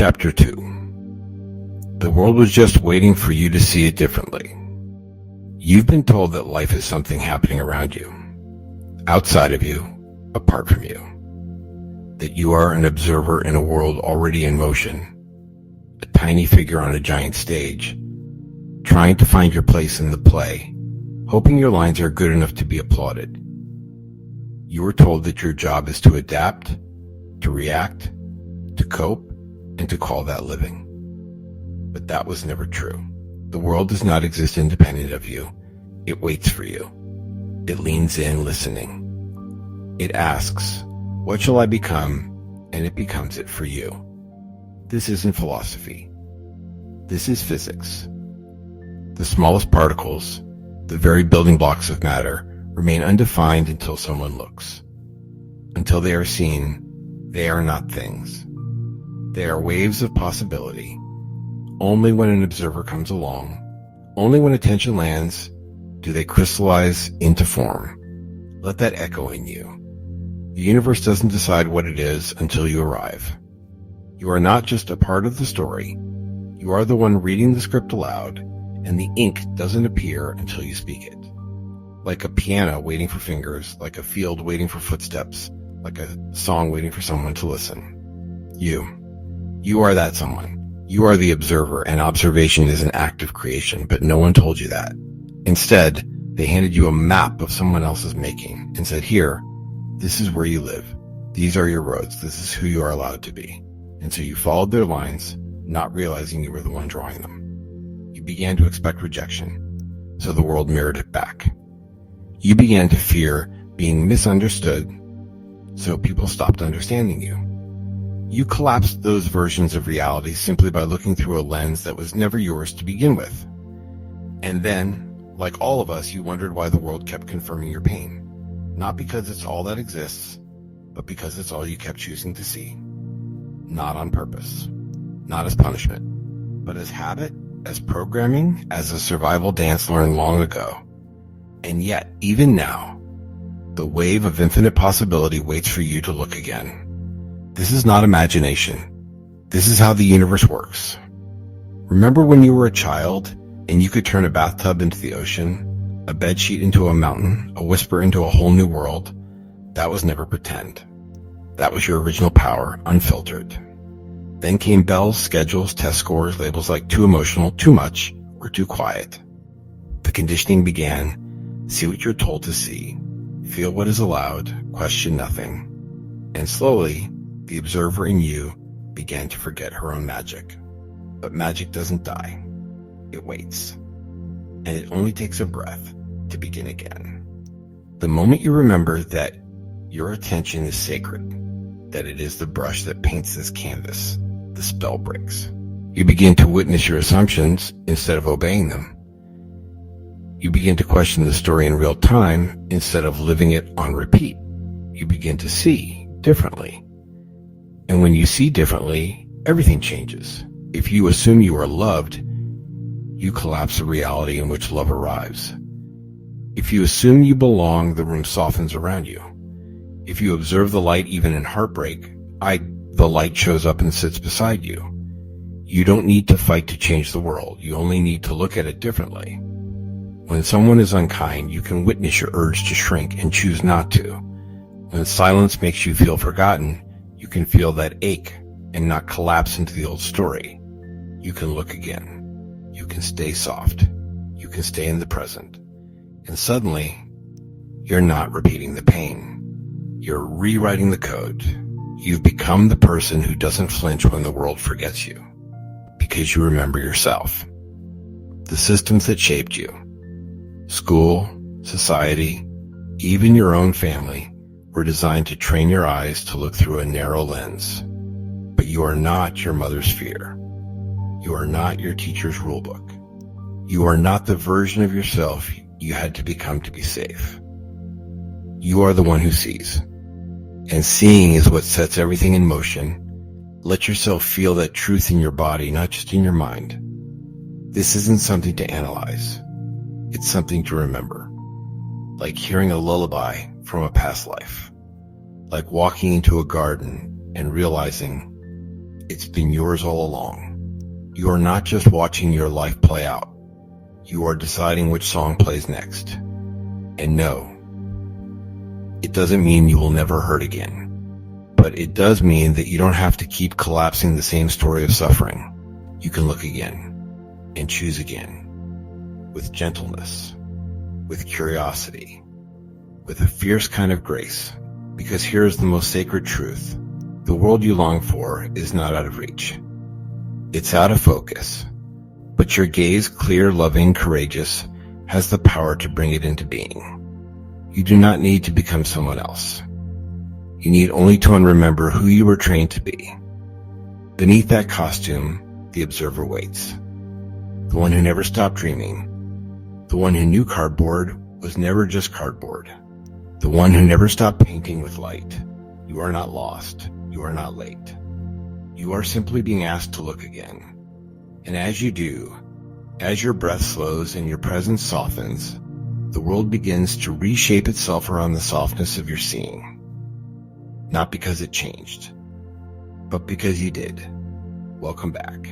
Chapter 2. The world was just waiting for you to see it differently. You've been told that life is something happening around you, outside of you, apart from you. That you are an observer in a world already in motion, a tiny figure on a giant stage, trying to find your place in the play, hoping your lines are good enough to be applauded. You were told that your job is to adapt, to react, to cope, and to call that living. But that was never true. The world does not exist independent of you. It waits for you. It leans in, listening. It asks, "What shall I become?" And it becomes it for you. This isn't philosophy. This is physics. The smallest particles, the very building blocks of matter, remain undefined until someone looks. Until they are seen, they are not things. They are waves of possibility. Only when an observer comes along, only when attention lands, do they crystallize into form. Let that echo in you. The universe doesn't decide what it is until you arrive. You are not just a part of the story. You are the one reading the script aloud, and the ink doesn't appear until you speak it. Like a piano waiting for fingers, like a field waiting for footsteps, like a song waiting for someone to listen. You are that someone. You are the observer, and observation is an act of creation, but no one told you that. Instead, they handed you a map of someone else's making and said, "Here, this is where you live. These are your roads. This is who you are allowed to be." And so you followed their lines, not realizing you were the one drawing them. You began to expect rejection, so the world mirrored it back. You began to fear being misunderstood, so people stopped understanding you. You collapsed those versions of reality simply by looking through a lens that was never yours to begin with. And then, like all of us, you wondered why the world kept confirming your pain. Not because it's all that exists, but because it's all you kept choosing to see. Not on purpose. Not as punishment, but as habit, as programming, as a survival dance learned long ago. And yet, even now, the wave of infinite possibility waits for you to look again. This is not imagination. This is how the universe works. Remember when you were a child and you could turn a bathtub into the ocean, a bedsheet into a mountain, a whisper into a whole new world? That was never pretend. That was your original power, unfiltered. Then came bells, schedules, test scores, labels like too emotional, too much, or too quiet. The conditioning began. See what you're told to see. Feel what is allowed. Question nothing. And slowly, the observer in you began to forget her own magic. But magic doesn't die. It waits. And it only takes a breath to begin again. The moment you remember that your attention is sacred, that it is the brush that paints this canvas, the spell breaks. You begin to witness your assumptions instead of obeying them. You begin to question the story in real time instead of living it on repeat. You begin to see differently. And when you see differently, everything changes. If you assume you are loved, you collapse the reality in which love arrives. If you assume you belong, the room softens around you. If you observe the light even in heartbreak, the light shows up and sits beside you. You don't need to fight to change the world. You only need to look at it differently. When someone is unkind, you can witness your urge to shrink and choose not to. When silence makes you feel forgotten, you can feel that ache and not collapse into the old story. You can look again. You can stay soft. You can stay in the present. And suddenly, you're not repeating the pain. You're rewriting the code. You've become the person who doesn't flinch when the world forgets you, because you remember yourself. The systems that shaped you, school, society, even your own family, were designed to train your eyes to look through a narrow lens. But you are not your mother's fear. You are not your teacher's rulebook. You are not the version of yourself you had to become to be safe. You are the one who sees. And seeing is what sets everything in motion. Let yourself feel that truth in your body, not just in your mind. This isn't something to analyze. It's something to remember. Like hearing a lullaby from a past life. Like walking into a garden and realizing It's been yours all along. You are not just watching your life play out. You are deciding which song plays next. And no, it doesn't mean you will never hurt again. But it does mean that you don't have to keep collapsing the same story of suffering. You can look again and choose again with gentleness, with curiosity, with a fierce kind of grace. Because here is the most sacred truth. The world you long for is not out of reach. It's out of focus. But your gaze, clear, loving, courageous, has the power to bring it into being. You do not need to become someone else. You need only to unremember who you were trained to be. Beneath that costume, the observer waits. The one who never stopped dreaming. The one who knew cardboard was never just cardboard. The one who never stopped painting with light. You are not lost. You are not late. You are simply being asked to look again. And as you do, as your breath slows and your presence softens, the world begins to reshape itself around the softness of your seeing. Not because it changed, but because you did. Welcome back.